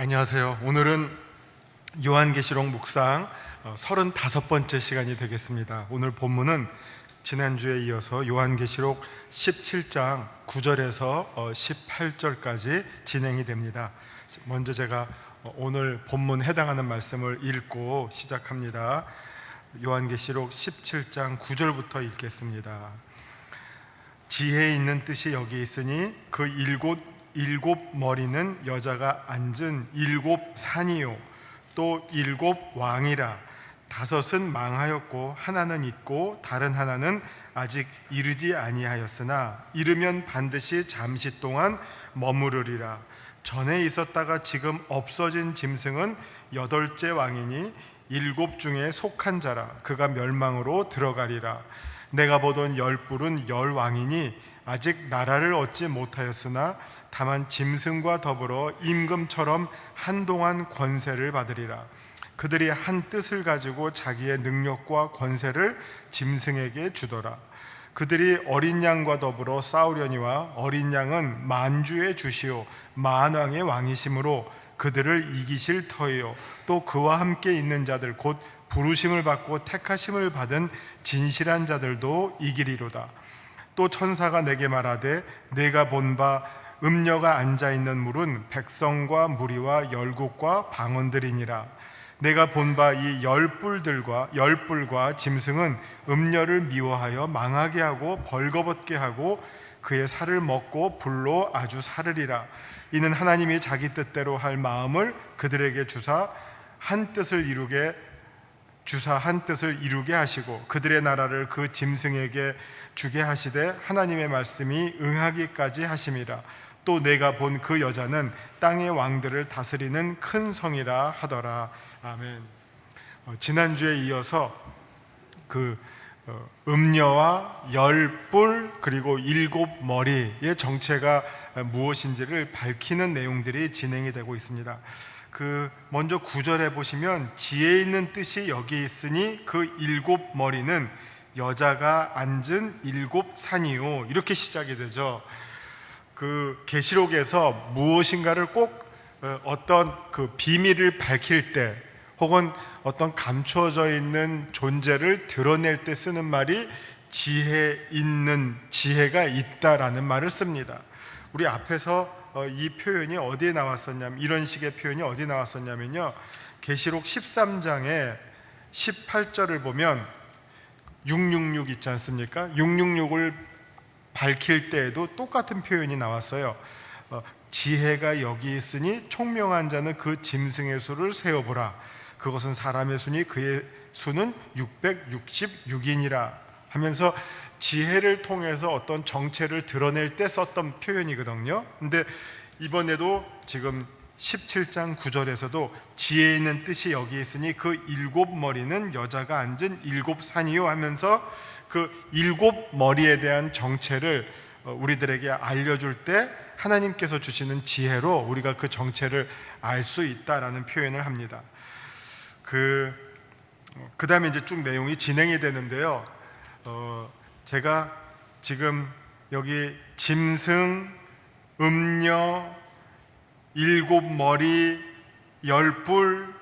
안녕하세요. 오늘은 요한계시록 묵상 35번째 시간이 되겠습니다. 오늘 본문은 지난주에 이어서 요한계시록 17장 9절에서 18절까지 진행이 됩니다. 먼저 제가 오늘 본문 해당하는 말씀을 읽고 시작합니다. 요한계시록 17장 9절부터 읽겠습니다. 지혜에 있는 뜻이 여기 있으니 그 일곱 머리는 여자가 앉은 일곱 산이요 또 일곱 왕이라. 다섯은 망하였고 하나는 있고 다른 하나는 아직 이르지 아니하였으나 이르면 반드시 잠시 동안 머무르리라. 전에 있었다가 지금 없어진 짐승은 여덟째 왕이니 일곱 중에 속한 자라. 그가 멸망으로 들어가리라. 내가 보던 열 뿔은 열 왕이니 아직 나라를 얻지 못하였으나 다만 짐승과 더불어 임금처럼 한동안 권세를 받으리라. 그들이 한 뜻을 가지고 자기의 능력과 권세를 짐승에게 주더라. 그들이 어린 양과 더불어 싸우려니와 어린 양은 만주의 주시오 만왕의 왕이심으로 그들을 이기실 터이요 또 그와 함께 있는 자들 곧 부르심을 받고 택하심을 받은 진실한 자들도 이기리로다. 또 천사가 내게 말하되 내가 본 바 음녀가 앉아있는 물은 백성과 무리와 열국과 방언들이니라. 내가 본 바 이 열뿔과 짐승은 음녀를 미워하여 망하게 하고 벌거벗게 하고 그의 살을 먹고 불로 아주 사르리라. 이는 하나님이 자기 뜻대로 할 마음을 그들에게 주사 한 뜻을 이루게 하시고 그들의 나라를 그 짐승에게 주게 하시되 하나님의 말씀이 응하기까지 하심이라. 또 내가 본 그 여자는 땅의 왕들을 다스리는 큰 성이라 하더라. 아멘. 지난주에 이어서 그 음녀와 열뿔 그리고 일곱 머리의 정체가 무엇인지를 밝히는 내용들이 진행이 되고 있습니다. 먼저 9절에 보시면 지혜 있는 뜻이 여기 있으니 그 일곱 머리는 여자가 앉은 일곱 산이요 이렇게 시작이 되죠. 계시록에서 무엇인가를 꼭 어떤 비밀을 밝힐 때 혹은 어떤 감춰져 있는 존재를 드러낼 때 쓰는 말이 지혜가 있다라는 말을 씁니다. 우리 앞에서 이 표현이 어디에 나왔었냐면 이런 식의 표현이 어디에 나왔었냐면요, 계시록 13장에 18절을 보면 666 있지 않습니까? 666을 밝힐 때에도 똑같은 표현이 나왔어요. 지혜가 여기 있으니 총명한 자는 그 짐승의 수를 세어보라. 그것은 사람의 수니 그의 수는 666이니라 하면서 지혜를 통해서 어떤 정체를 드러낼 때 썼던 표현이거든요. 근데 이번에도 지금 17장 9절에서도 지혜 있는 뜻이 여기 있으니 그 일곱 머리는 여자가 앉은 일곱 산이요 하면서 그 일곱 머리에 대한 정체를 우리들에게 알려줄 때 하나님께서 주시는 지혜로 우리가 그 정체를 알 수 있다라는 표현을 합니다. 그 다음에 이제 쭉 내용이 진행이 되는데요. 제가 지금 여기 짐승, 음녀, 일곱 머리, 열뿔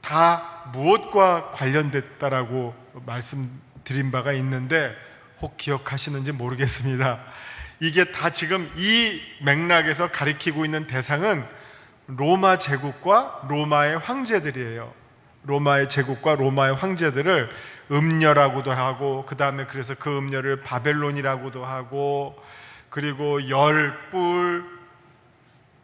다 무엇과 관련됐다라고 말씀드린 바가 있는데 혹 기억하시는지 모르겠습니다. 이게 다 지금 이 맥락에서 가리키고 있는 대상은 로마 제국과 로마의 황제들이에요. 로마의 제국과 로마의 황제들을 음녀라고도 하고 그 다음에 그래서 그 음녀를 바벨론이라고도 하고 그리고 열뿔,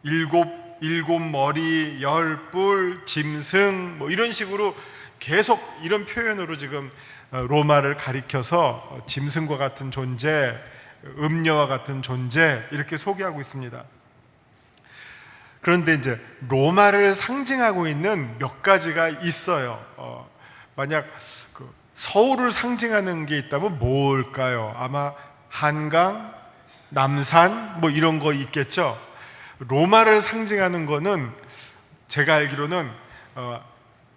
일곱 머리, 열뿔, 짐승 뭐 이런 식으로 계속 이런 표현으로 지금 로마를 가리켜서 짐승과 같은 존재, 음녀와 같은 존재 이렇게 소개하고 있습니다. 그런데 이제 로마를 상징하고 있는 몇 가지가 있어요. 만약 서울을 상징하는 게 있다면 뭘까요? 아마 한강, 남산 뭐 이런 거 있겠죠. 로마를 상징하는 거는 제가 알기로는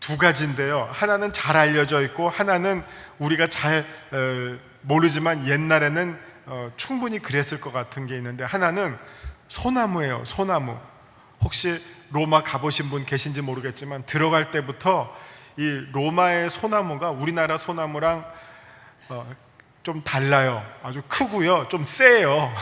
두 가지인데요. 하나는 잘 알려져 있고 하나는 우리가 잘 모르지만 옛날에는 충분히 그랬을 것 같은 게 있는데 하나는 소나무예요. 소나무. 혹시 로마 가보신 분 계신지 모르겠지만 들어갈 때부터 이 로마의 소나무가 우리나라 소나무랑 좀 달라요. 아주 크고요, 좀 세요.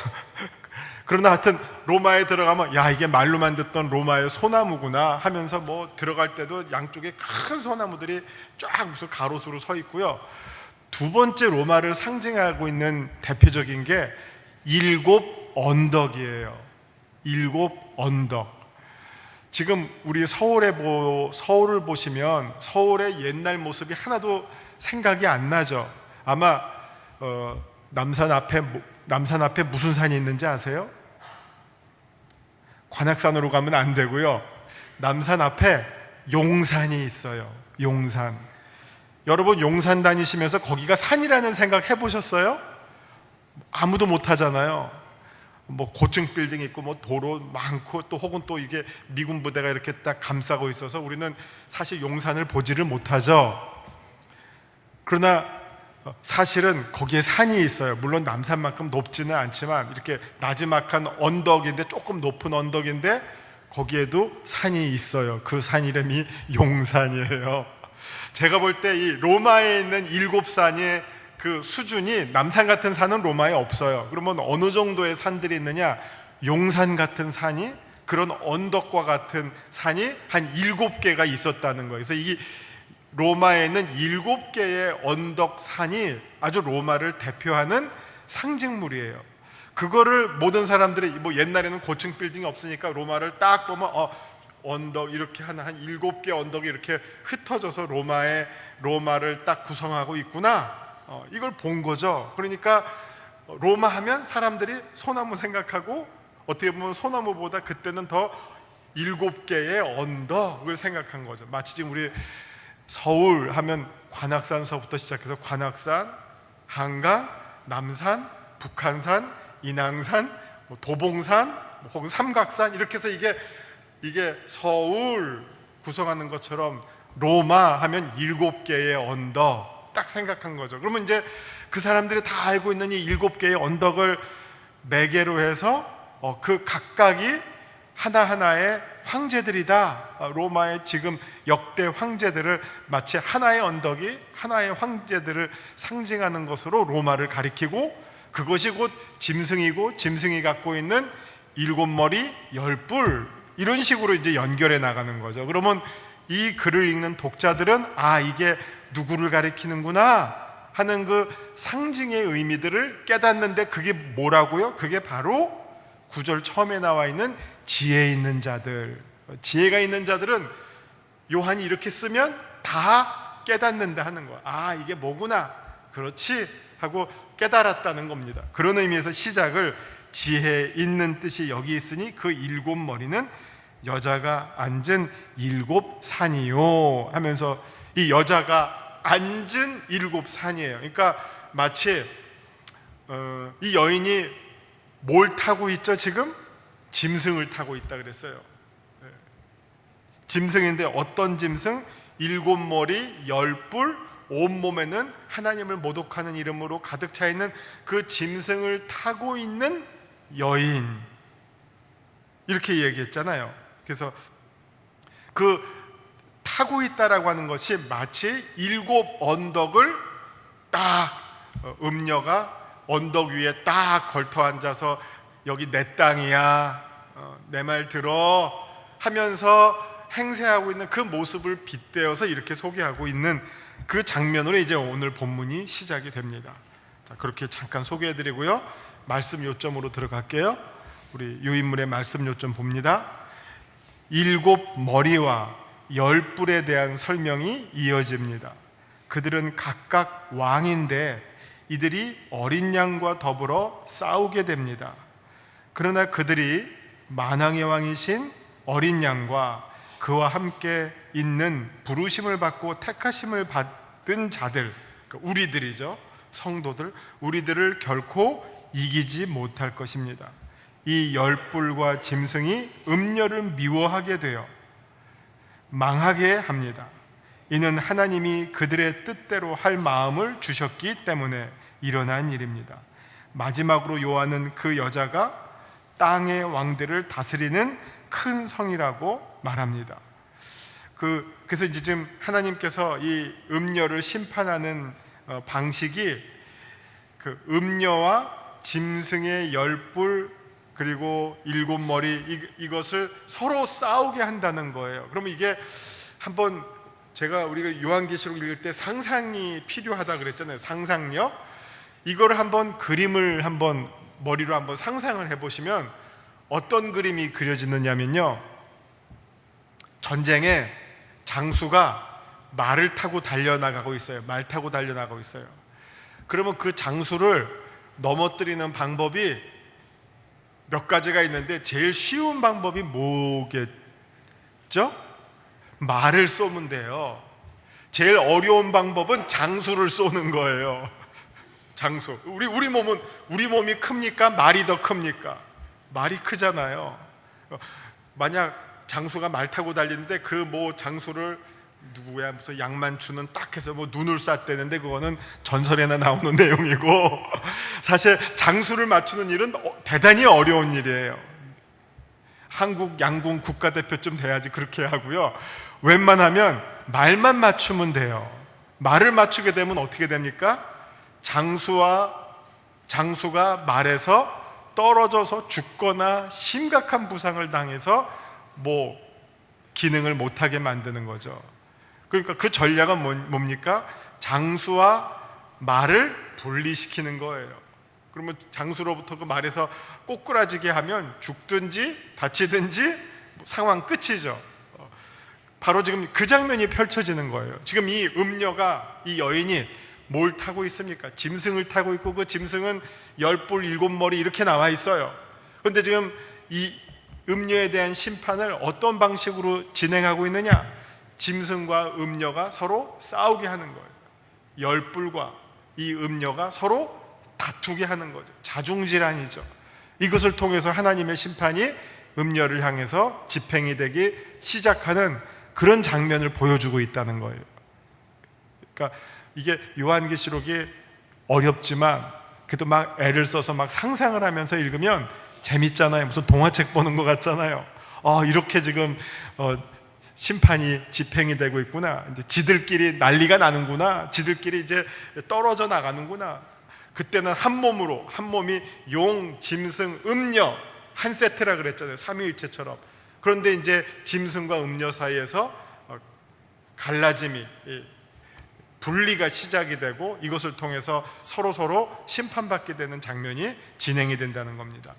그러나 하여튼 로마에 들어가면 야, 이게 말로만 듣던 로마의 소나무구나 하면서 뭐 들어갈 때도 양쪽에 큰 소나무들이 쫙 무슨 가로수로 서 있고요. 두 번째 로마를 상징하고 있는 대표적인 게 일곱 언덕이에요. 일곱 언덕. 지금 우리 서울을 보시면 서울의 옛날 모습이 하나도 생각이 안 나죠. 아마 남산 앞에 무슨 산이 있는지 아세요? 관악산으로 가면 안 되고요. 남산 앞에 용산이 있어요. 용산. 여러분 용산 다니시면서 거기가 산이라는 생각 해보셨어요? 아무도 못 하잖아요. 뭐 고층 빌딩 있고 뭐 도로 많고 또 혹은 또 이게 미군 부대가 이렇게 딱 감싸고 있어서 우리는 사실 용산을 보지를 못하죠. 그러나 사실은 거기에 산이 있어요. 물론 남산만큼 높지는 않지만 이렇게 나지막한 언덕인데, 조금 높은 언덕인데 거기에도 산이 있어요. 그 산 이름이 용산이에요. 제가 볼 때 이 로마에 있는 일곱 산의 그 수준이 남산 같은 산은 로마에 없어요. 그러면 어느 정도의 산들이 있느냐? 용산 같은 산이, 그런 언덕과 같은 산이 한 7개가 있었다는 거예요. 그래서 이 로마에 있는 7개의 언덕 산이 아주 로마를 대표하는 상징물이에요. 그거를 모든 사람들이, 뭐 옛날에는 고층 빌딩이 없으니까 로마를 딱 보면 언덕 이렇게 한 7개 언덕이 이렇게 흩어져서 로마를 딱 구성하고 있구나, 이걸 본 거죠. 그러니까 로마 하면 사람들이 소나무 생각하고, 어떻게 보면 소나무보다 그때는 더 7개의 언덕을 생각한 거죠. 마치 지금 우리 서울 하면 관악산서부터 시작해서 관악산, 한강, 남산, 북한산, 인왕산, 도봉산, 혹은 삼각산, 이렇게 해서 이게 서울 구성하는 것처럼 로마 하면 7개의 언덕 딱 생각한 거죠. 그러면 이제 그 사람들이 다 알고 있는 이 7개의 언덕을 매개로 해서 그 각각이 하나하나의 황제들이다. 로마의 지금 역대 황제들을 마치 하나의 언덕이 하나의 황제들을 상징하는 것으로 로마를 가리키고, 그것이 곧 짐승이고 짐승이 갖고 있는 7머리 10뿔, 이런 식으로 이제 연결해 나가는 거죠. 그러면 이 글을 읽는 독자들은 이게 누구를 가리키는구나 하는 그 상징의 의미들을 깨닫는데, 그게 뭐라고요? 그게 바로 9절 처음에 나와 있는 지혜 있는 자들. 지혜가 있는 자들은 요한이 이렇게 쓰면 다 깨닫는다 하는 거야. 이게 뭐구나, 그렇지 하고 깨달았다는 겁니다. 그런 의미에서 시작을 지혜 있는 뜻이 여기 있으니 그 7머리는 여자가 앉은 7산이요 하면서, 이 여자가 앉은 7산이에요. 그러니까 마치 이 여인이 뭘 타고 있죠? 지금 짐승을 타고 있다 그랬어요. 짐승인데 어떤 짐승? 7머리 10뿔, 온몸에는 하나님을 모독하는 이름으로 가득 차 있는 그 짐승을 타고 있는 여인, 이렇게 얘기했잖아요. 그래서 그 타고 있다라고 하는 것이 마치 7 언덕을 딱 음녀가 언덕 위에 딱 걸터 앉아서 여기 내 땅이야, 내 말 들어 하면서 행세하고 있는 그 모습을 빗대어서 이렇게 소개하고 있는 그 장면으로 이제 오늘 본문이 시작이 됩니다. 자, 그렇게 잠깐 소개해드리고요, 말씀 요점으로 들어갈게요. 우리 유인물의 말씀 요점 봅니다. 7머리와 10뿔에 대한 설명이 이어집니다. 그들은 각각 왕인데 이들이 어린 양과 더불어 싸우게 됩니다. 그러나 그들이 만왕의 왕이신 어린 양과 그와 함께 있는 부르심을 받고 택하심을 받은 자들, 그러니까 우리들이죠, 성도들, 우리들을 결코 이기지 못할 것입니다. 이 10뿔과 짐승이 음녀를 미워하게 되어 망하게 합니다. 이는 하나님이 그들의 뜻대로 할 마음을 주셨기 때문에 일어난 일입니다. 마지막으로 요한은 그 여자가 땅의 왕들을 다스리는 큰 성이라고 말합니다. 그래서 이제 지금 하나님께서 이 음녀를 심판하는 방식이 그 음녀와 짐승의 10뿔 그리고 7머리 이것을 서로 싸우게 한다는 거예요. 그러면 이게 한번 우리가 요한계시록 읽을 때 상상이 필요하다 그랬잖아요. 상상력. 이거를 한번 그림을 머리로 한번 상상을 해보시면 어떤 그림이 그려지느냐면요, 전쟁에 장수가 말을 타고 달려나가고 있어요. 말 타고 달려나가고 있어요. 그러면 그 장수를 넘어뜨리는 방법이 몇 가지가 있는데 제일 쉬운 방법이 뭐겠죠? 말을 쏘면 돼요. 제일 어려운 방법은 장수를 쏘는 거예요. 장수. 우리 몸이 큽니까? 말이 더 큽니까? 말이 크잖아요. 만약 장수가 말 타고 달리는데 그 장수를 누구야 무슨 양만추는 딱 해서 눈을 쐈대는데 그거는 전설에나 나오는 내용이고 사실 장수를 맞추는 일은 대단히 어려운 일이에요. 한국 양궁 국가대표쯤 돼야지 그렇게 하고요. 웬만하면 말만 맞추면 돼요. 말을 맞추게 되면 어떻게 됩니까? 장수가 말에서 떨어져서 죽거나 심각한 부상을 당해서 기능을 못하게 만드는 거죠. 그러니까 그 전략은 뭡니까? 장수와 말을 분리시키는 거예요. 그러면 장수로부터 그 말에서 꼬꾸라지게 하면 죽든지 다치든지 상황 끝이죠. 바로 지금 그 장면이 펼쳐지는 거예요. 지금 이 음녀가, 이 여인이 뭘 타고 있습니까? 짐승을 타고 있고 그 짐승은 10뿔 7머리 이렇게 나와 있어요. 그런데 지금 이 음녀에 대한 심판을 어떤 방식으로 진행하고 있느냐? 짐승과 음녀가 서로 싸우게 하는 거예요. 10뿔과 이 음녀가 서로 다투게 하는 거죠. 자중질환이죠. 이것을 통해서 하나님의 심판이 음녀를 향해서 집행이 되기 시작하는 그런 장면을 보여주고 있다는 거예요. 그러니까 이게 요한계시록이 어렵지만 그래도 막 애를 써서 막 상상을 하면서 읽으면 재밌잖아요. 무슨 동화책 보는 것 같잖아요. 이렇게 지금 심판이 집행이 되고 있구나. 이제 지들끼리 난리가 나는구나. 지들끼리 이제 떨어져 나가는구나. 그때는 한 몸이 용, 짐승, 음녀 한 세트라 그랬잖아요. 삼위일체처럼. 그런데 이제 짐승과 음녀 사이에서 갈라짐이, 분리가 시작이 되고 이것을 통해서 서로 심판받게 되는 장면이 진행이 된다는 겁니다.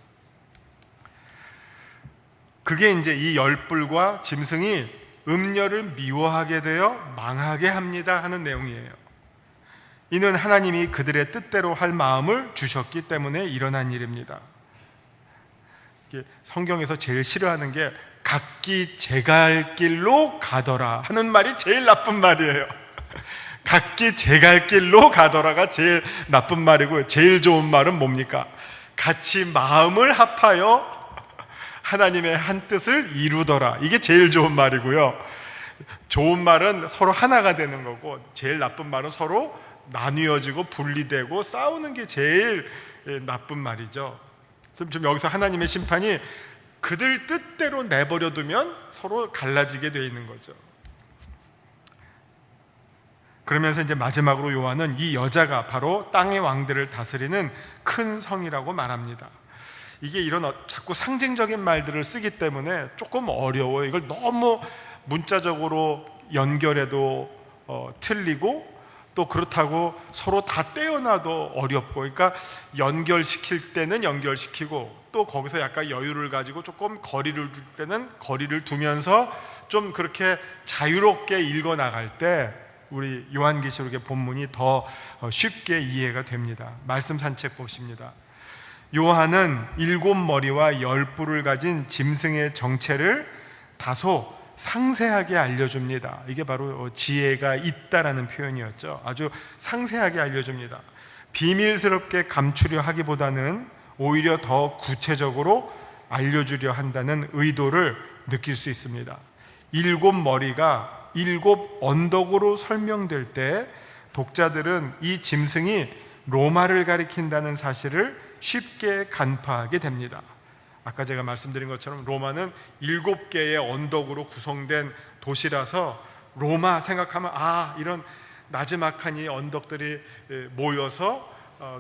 그게 이제 이 10뿔과 짐승이 음녀를 미워하게 되어 망하게 합니다 하는 내용이에요. 이는 하나님이 그들의 뜻대로 할 마음을 주셨기 때문에 일어난 일입니다. 성경에서 제일 싫어하는 게 각기 제갈 길로 가더라 하는 말이 제일 나쁜 말이에요. 각기 제갈 길로 가더라가 제일 나쁜 말이고, 제일 좋은 말은 뭡니까? 같이 마음을 합하여 하나님의 한 뜻을 이루더라. 이게 제일 좋은 말이고요. 좋은 말은 서로 하나가 되는 거고, 제일 나쁜 말은 서로 나뉘어지고 분리되고 싸우는 게 제일 나쁜 말이죠. 그럼 지금 여기서 하나님의 심판이 그들 뜻대로 내버려 두면 서로 갈라지게 되어 있는 거죠. 그러면서 이제 마지막으로 요한은 이 여자가 바로 땅의 왕들을 다스리는 큰 성이라고 말합니다. 이게 이런 자꾸 상징적인 말들을 쓰기 때문에 조금 어려워요. 이걸 너무 문자적으로 연결해도 틀리고, 또 그렇다고 서로 다 떼어놔도 어렵고, 그러니까 연결시킬 때는 연결시키고 또 거기서 약간 여유를 가지고 조금 거리를 둘 때는 거리를 두면서 좀 그렇게 자유롭게 읽어 나갈 때 우리 요한계시록의 본문이 더 쉽게 이해가 됩니다. 말씀 산책 보십니다. 요한은 7머리와 10뿔을 가진 짐승의 정체를 다소 상세하게 알려줍니다. 이게 바로 지혜가 있다라는 표현이었죠. 아주 상세하게 알려줍니다. 비밀스럽게 감추려 하기보다는 오히려 더 구체적으로 알려주려 한다는 의도를 느낄 수 있습니다. 7머리가 7 언덕으로 설명될 때 독자들은 이 짐승이 로마를 가리킨다는 사실을 쉽게 간파하게 됩니다. 아까 제가 말씀드린 것처럼 로마는 7개의 언덕으로 구성된 도시라서 로마 생각하면 이런 나지막한 이 언덕들이 모여서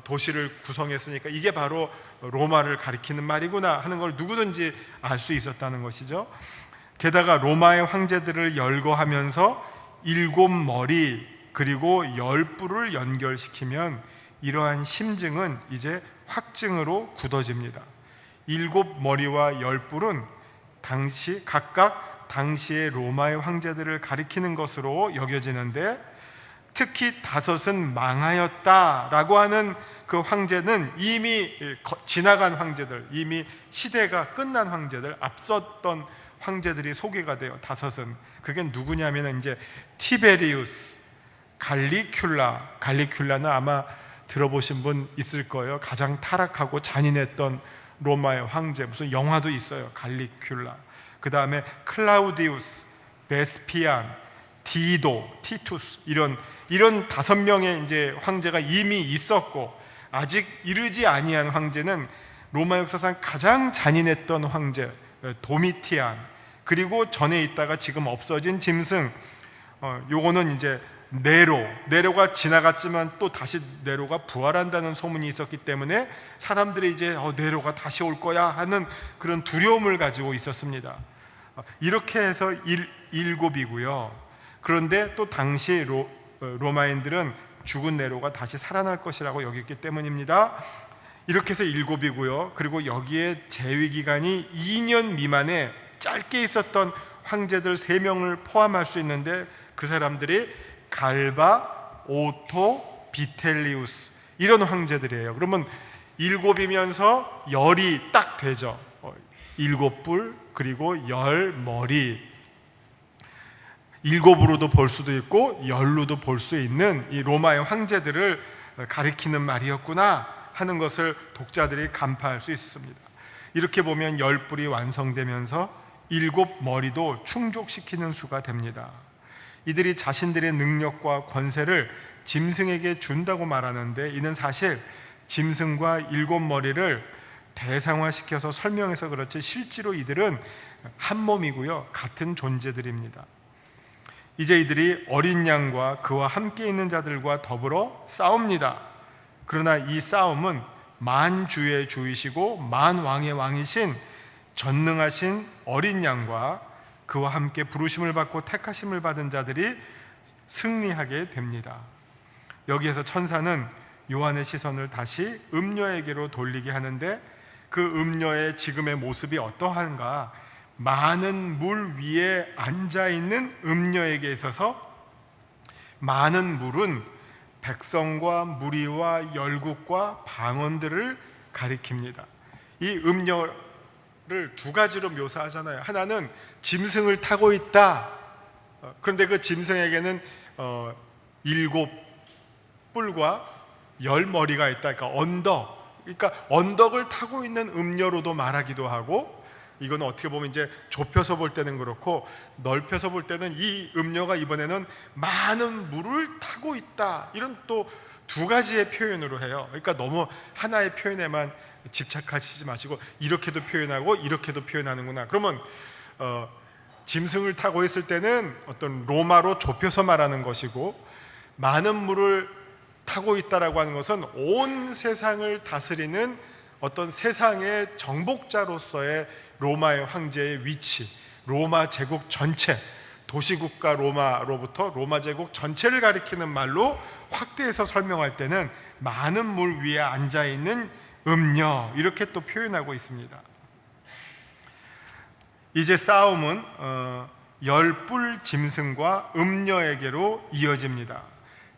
도시를 구성했으니까 이게 바로 로마를 가리키는 말이구나 하는 걸 누구든지 알 수 있었다는 것이죠. 게다가 로마의 황제들을 열거하면서 7머리 그리고 10뿔을 연결시키면 이러한 심증은 이제 확증으로 굳어집니다. 7머리와 10뿔은 각각 당시의 로마의 황제들을 가리키는 것으로 여겨지는데, 특히 5은 망하였다라고 하는 그 황제는 이미 지나간 황제들, 이미 시대가 끝난 황제들, 앞섰던 황제들이 소개가 돼요. 5은 그게 누구냐면 이제 티베리우스, 갈리큘라는 아마 들어보신 분 있을 거예요. 가장 타락하고 잔인했던 로마의 황제, 무슨 영화도 있어요. 갈리큘라. 그 다음에 클라우디우스, 베스피안, 디도, 티투스, 이런 5명의 이제 황제가 이미 있었고, 아직 이르지 아니한 황제는 로마 역사상 가장 잔인했던 황제 도미티안, 그리고 전에 있다가 지금 없어진 짐승, 요거는 이제 네로가 지나갔지만 또 다시 네로가 부활한다는 소문이 있었기 때문에 사람들이 이제 네로가 다시 올 거야 하는 그런 두려움을 가지고 있었습니다. 이렇게 해서 7이고요. 그런데 또 당시 로마인들은 죽은 네로가 다시 살아날 것이라고 여겼기 때문입니다. 이렇게 해서 7이고요. 그리고 여기에 재위 기간이 2년 미만의 짧게 있었던 황제들 3명을 포함할 수 있는데, 그 사람들이 갈바, 오토, 비텔리우스, 이런 황제들이에요. 그러면 7이면서 열이 딱 되죠. 7뿔 그리고 10머리, 7으로도 볼 수도 있고 10로도 볼 수 있는 이 로마의 황제들을 가리키는 말이었구나 하는 것을 독자들이 간파할 수 있습니다. 이렇게 보면 10뿔이 완성되면서 7머리도 충족시키는 수가 됩니다. 이들이 자신들의 능력과 권세를 짐승에게 준다고 말하는데, 이는 사실 짐승과 7머리를 대상화시켜서 설명해서 그렇지 실제로 이들은 한 몸이고요, 같은 존재들입니다. 이제 이들이 어린 양과 그와 함께 있는 자들과 더불어 싸웁니다. 그러나 이 싸움은 만주의 주이시고 만왕의 왕이신 전능하신 어린 양과 그와 함께 부르심을 받고 택하심을 받은 자들이 승리하게 됩니다. 여기에서 천사는 요한의 시선을 다시 음녀에게로 돌리게 하는데, 그 음녀의 지금의 모습이 어떠한가? 많은 물 위에 앉아있는 음녀에게 있어서 많은 물은 백성과 무리와 열국과 방언들을 가리킵니다. 이 음녀를 2가지로 묘사하잖아요. 하나는 짐승을 타고 있다. 그런데 그 짐승에게는 7뿔과 10머리가 있다. 그러니까 언덕을 타고 있는 음녀로도 말하기도 하고, 이건 어떻게 보면 이제 좁혀서 볼 때는 그렇고 넓혀서 볼 때는 이 음녀가 이번에는 많은 물을 타고 있다, 이런 또 2가지의 표현으로 해요. 그러니까 너무 하나의 표현에만 집착하시지 마시고 이렇게도 표현하고 이렇게도 표현하는구나. 그러면 짐승을 타고 있을 때는 어떤 로마로 좁혀서 말하는 것이고, 많은 물을 타고 있다라고 하는 것은 온 세상을 다스리는 어떤 세상의 정복자로서의 로마의 황제의 위치, 로마 제국 전체, 도시국가 로마로부터 로마 제국 전체를 가리키는 말로 확대해서 설명할 때는 많은 물 위에 앉아있는 음녀, 이렇게 또 표현하고 있습니다. 이제 싸움은 10뿔 짐승과 음녀에게로 이어집니다.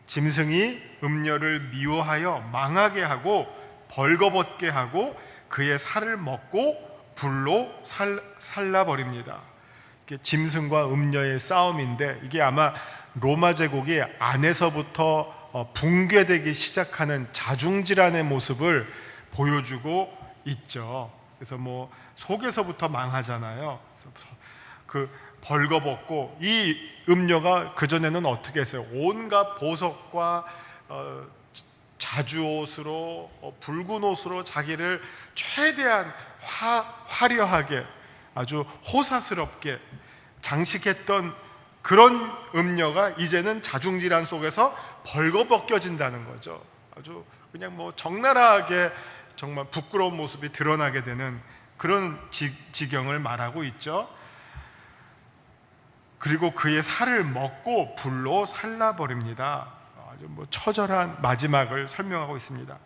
짐승이 음녀를 미워하여 망하게 하고 벌거벗게 하고 그의 살을 먹고 불로 살라버립니다. 이게 짐승과 음녀의 싸움인데, 이게 아마 로마 제국이 안에서부터 붕괴되기 시작하는 자중질환의 모습을 보여주고 있죠. 그래서 뭐 속에서부터 망하잖아요. 그 벌거벗고, 이 음녀가 그전에는 어떻게 했어요? 온갖 보석과 자주옷으로 붉은 옷으로 자기를 최대한 화려하게 아주 호사스럽게 장식했던 그런 음녀가 이제는 자중질환 속에서 벌거벗겨진다는 거죠. 아주 그냥 뭐 적나라하게 정말 부끄러운 모습이 드러나게 되는 그런 지경을 말하고 있죠. 그리고 그의 살을 먹고 불로 살라버립니다. 아주 뭐 처절한 마지막을 설명하고 있습니다.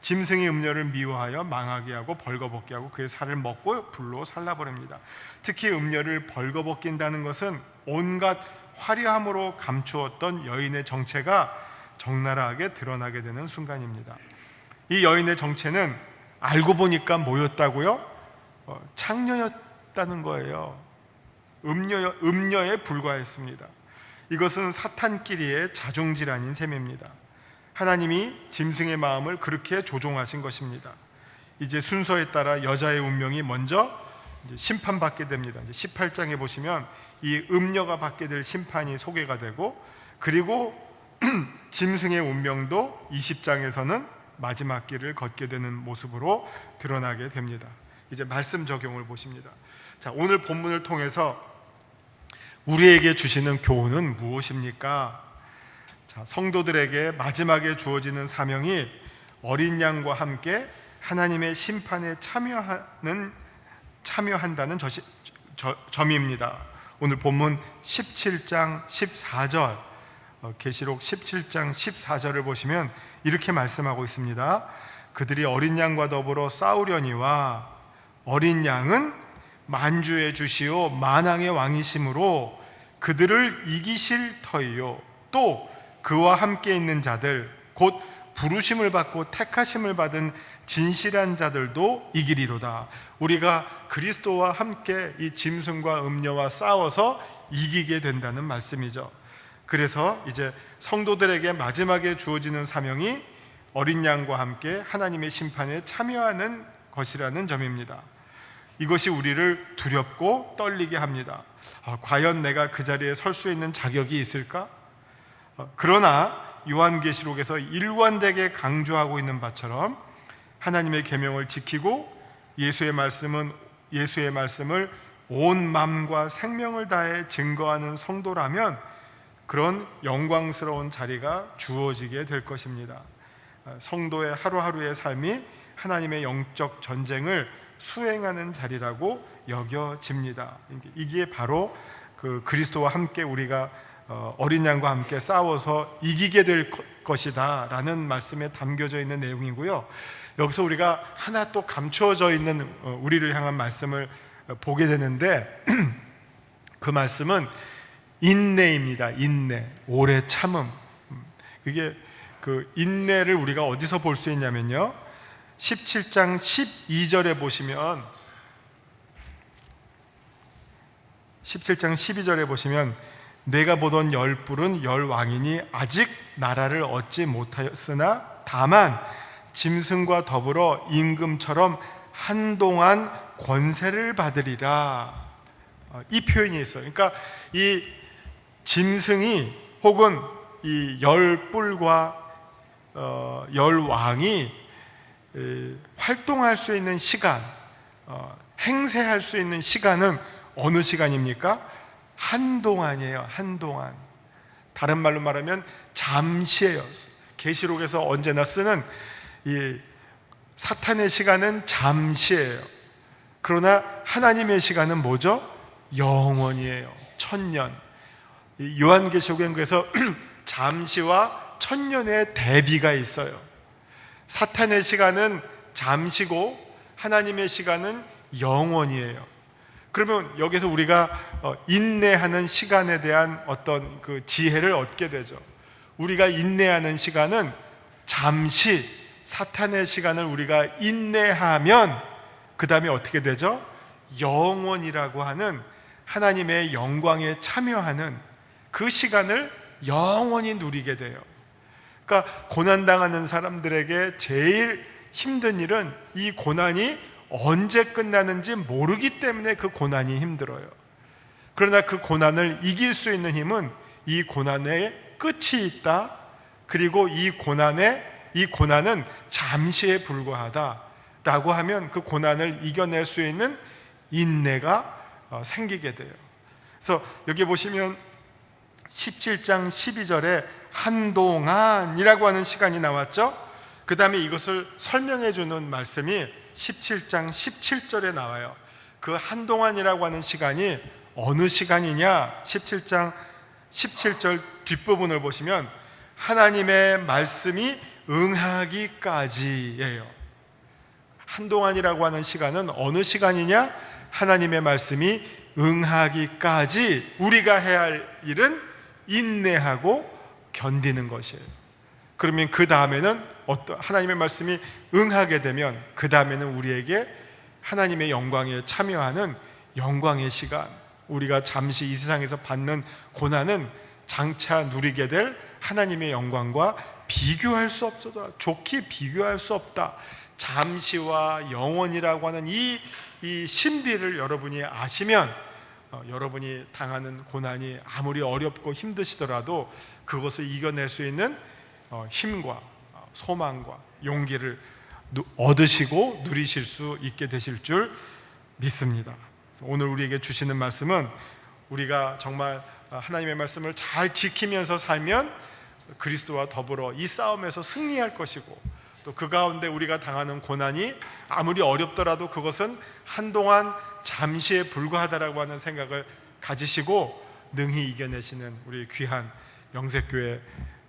짐승이 음녀를 미워하여 망하게 하고 벌거벗게 하고 그의 살을 먹고 불로 살라버립니다. 특히 음녀를 벌거벗긴다는 것은 온갖 화려함으로 감추었던 여인의 정체가 적나라하게 드러나게 되는 순간입니다. 이 여인의 정체는 알고 보니까 뭐였다고요? 창녀였다는 거예요. 음녀에 불과했습니다. 이것은 사탄끼리의 자중질환인 셈입니다. 하나님이 짐승의 마음을 그렇게 조종하신 것입니다. 이제 순서에 따라 여자의 운명이 먼저 이제 심판받게 됩니다. 이제 18장에 보시면 이 음녀가 받게 될 심판이 소개가 되고, 그리고 짐승의 운명도 20장에서는 마지막 길을 걷게 되는 모습으로 드러나게 됩니다. 이제 말씀 적용을 보십니다. 자, 오늘 본문을 통해서 우리에게 주시는 교훈은 무엇입니까? 자, 성도들에게 마지막에 주어지는 사명이 어린 양과 함께 하나님의 심판에 참여한다는 점입니다. 오늘 본문 17장 14절, 계시록 17장 14절을 보시면 이렇게 말씀하고 있습니다. 그들이 어린 양과 더불어 싸우려니와 어린 양은 만주의 주시오 만왕의 왕이심으로 그들을 이기실 터이요 또 그와 함께 있는 자들 곧 부르심을 받고 택하심을 받은 진실한 자들도 이기리로다. 우리가 그리스도와 함께 이 짐승과 음녀와 싸워서 이기게 된다는 말씀이죠. 그래서 이제 성도들에게 마지막에 주어지는 사명이 어린 양과 함께 하나님의 심판에 참여하는 것이라는 점입니다. 이것이 우리를 두렵고 떨리게 합니다. 과연 내가 그 자리에 설 수 있는 자격이 있을까? 그러나 요한계시록에서 일관되게 강조하고 있는 바처럼 하나님의 계명을 지키고 예수의 말씀을 온 마음과 생명을 다해 증거하는 성도라면 그런 영광스러운 자리가 주어지게 될 것입니다. 성도의 하루하루의 삶이 하나님의 영적 전쟁을 수행하는 자리라고 여겨집니다. 이게 바로 그 그리스도와 함께 우리가 어린 양과 함께 싸워서 이기게 될 것이다 라는 말씀에 담겨져 있는 내용이고요. 여기서 우리가 하나 또 감추어져 있는 우리를 향한 말씀을 보게 되는데 그 말씀은 인내입니다. 인내, 오래 참음. 그게 그 인내를 우리가 어디서 볼 수 있냐면요, 17장 12절에 보시면 17장 12절에 보시면 내가 보던 열불은 열왕이니 아직 나라를 얻지 못하였으나 다만 짐승과 더불어 임금처럼 한동안 권세를 받으리라. 이 표현이 있어요. 그러니까 이 짐승이 혹은 이 열불과 열왕이 활동할 수 있는 시간, 행세할 수 있는 시간은 어느 시간입니까? 한동안이에요. 한동안. 다른 말로 말하면 잠시예요. 계시록에서 언제나 쓰는 이 사탄의 시간은 잠시예요. 그러나 하나님의 시간은 뭐죠? 영원이에요. 천년. 요한계시록엔 그래서 잠시와 천년의 대비가 있어요. 사탄의 시간은 잠시고 하나님의 시간은 영원이에요. 그러면 여기서 우리가 인내하는 시간에 대한 어떤 그 지혜를 얻게 되죠. 우리가 인내하는 시간은 잠시, 사탄의 시간을 우리가 인내하면 그 다음에 어떻게 되죠? 영원이라고 하는 하나님의 영광에 참여하는 그 시간을 영원히 누리게 돼요. 그러니까 고난당하는 사람들에게 제일 힘든 일은 이 고난이 언제 끝나는지 모르기 때문에 그 고난이 힘들어요. 그러나 그 고난을 이길 수 있는 힘은 이 고난에 끝이 있다. 그리고 이 고난은 잠시에 불과하다 라고 하면 그 고난을 이겨낼 수 있는 인내가 생기게 돼요. 그래서 여기 보시면 17장 12절에 한동안이라고 하는 시간이 나왔죠. 그 다음에 이것을 설명해 주는 말씀이 17장 17절에 나와요. 그 한동안이라고 하는 시간이 어느 시간이냐? 17장 17절 뒷부분을 보시면 하나님의 말씀이 응하기까지예요. 한동안이라고 하는 시간은 어느 시간이냐? 하나님의 말씀이 응하기까지 우리가 해야 할 일은 인내하고 견디는 것이에요. 그러면 그 다음에는 하나님의 말씀이 응하게 되면 그 다음에는 우리에게 하나님의 영광에 참여하는 영광의 시간, 우리가 잠시 이 세상에서 받는 고난은 장차 누리게 될 하나님의 영광과 비교할 수 없다, 좋게 비교할 수 없다. 잠시와 영원이라고 하는 이 신비를 여러분이 아시면 여러분이 당하는 고난이 아무리 어렵고 힘드시더라도 그것을 이겨낼 수 있는 힘과 소망과 용기를 얻으시고 누리실 수 있게 되실 줄 믿습니다. 오늘 우리에게 주시는 말씀은 우리가 정말 하나님의 말씀을 잘 지키면서 살면 그리스도와 더불어 이 싸움에서 승리할 것이고, 또 그 가운데 우리가 당하는 고난이 아무리 어렵더라도 그것은 한동안 잠시에 불과하다라고 하는 생각을 가지시고 능히 이겨내시는 우리 귀한 영색교회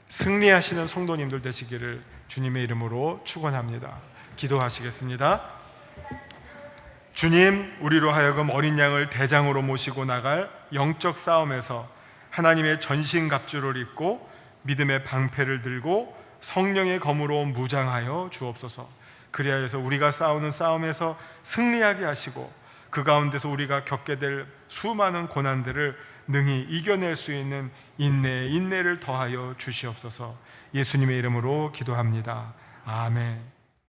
승리하시는 성도님들 되시기를 주님의 이름으로 축원합니다. 기도하시겠습니다. 주님, 우리로 하여금 어린 양을 대장으로 모시고 나갈 영적 싸움에서 하나님의 전신갑주를 입고 믿음의 방패를 들고 성령의 검으로 무장하여 주옵소서. 그리하여서 우리가 싸우는 싸움에서 승리하게 하시고 그 가운데서 우리가 겪게 될 수많은 고난들을 능히 이겨낼 수 있는 인내를 더하여 주시옵소서. 예수님의 이름으로 기도합니다. 아멘.